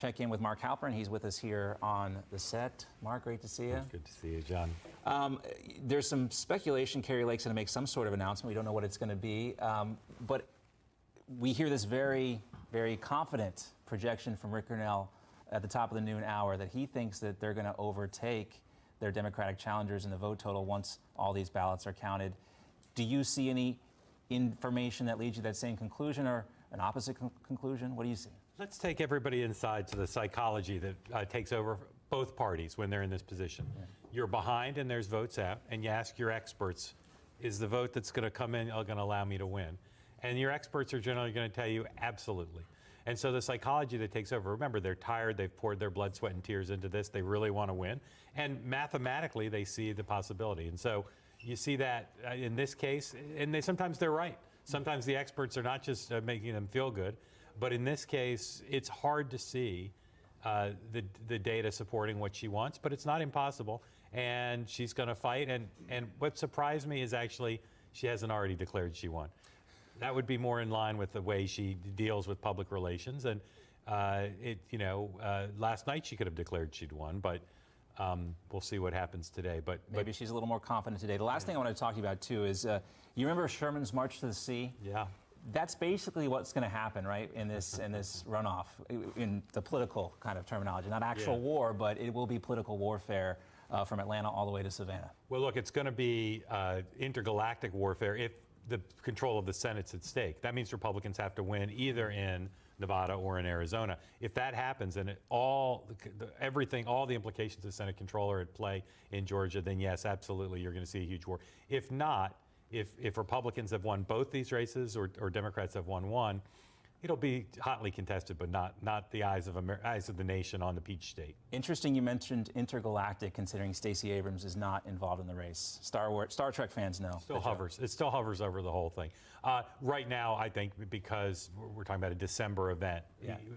Check in with Mark Halperin. He's with us here on the set. Mark, great to see you. Good to see you, John. There's some speculation Kari Lake's going to make some sort of announcement. We don't know what it's going to be. But we hear this very, very confident projection from Rick Grinnell at the top of the noon hour that he thinks that they're going to overtake their Democratic challengers in the vote total once all these ballots are counted. Do you see any information that leads you to that same conclusion or an opposite conclusion? What do you see? Let's take everybody inside to the psychology that takes over both parties when they're in this position. Yeah. You're behind and there's votes out, and you ask your experts, is the vote that's going to come in going to allow me to win? And your experts are generally going to tell you absolutely. And so the psychology that takes over, remember, they're tired, they've poured their blood, sweat, and tears into this, they really want to win. And mathematically, they see the possibility. And so you see that in this case, and sometimes they're right. Sometimes the experts are not just making them feel good, but in this case, it's hard to see the data supporting what she wants, but it's not impossible, and she's going to fight. And what surprised me is actually she hasn't already declared she won. That would be more in line with the way she deals with public relations. And last night she could have declared she'd won, but we'll see what happens today. But maybe she's a little more confident today. The last thing I want to talk to you about too is you remember Sherman's March to the Sea? Yeah. That's basically what's going to happen, right, in this runoff, in the political kind of terminology. Not actual war, but it will be political warfare from Atlanta all the way to Savannah. Well, look, it's going to be intergalactic warfare if the control of the Senate's at stake. That means Republicans have to win either in Nevada or in Arizona. If that happens and all the implications of Senate control are at play in Georgia, then yes, absolutely, you're going to see a huge war. If not, if Republicans have won both these races or Democrats have won one, it'll be hotly contested, but not the eyes of the nation on the Peach State. Interesting you mentioned intergalactic, considering Stacey Abrams is not involved in the race. Star Trek fans know. It still hovers over the whole thing. Right now, I think because we're talking about a December event,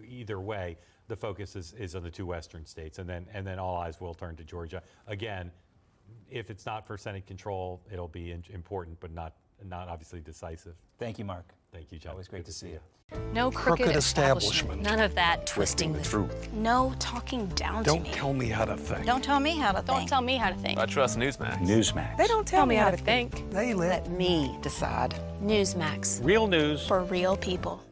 either way, the focus is on the two Western states, and then all eyes will turn to Georgia. Again, if it's not for Senate control, it'll be important, but not obviously decisive. Thank you, Mark. Thank you, John. Always great to see you. No crooked establishment. None of that twisting the truth. No talking down to me. Don't tell me how to think. Don't tell me how to think. Don't tell me how to think. I trust Newsmax. Newsmax. They don't tell me how to think. They let me decide. Newsmax. Real news For real people.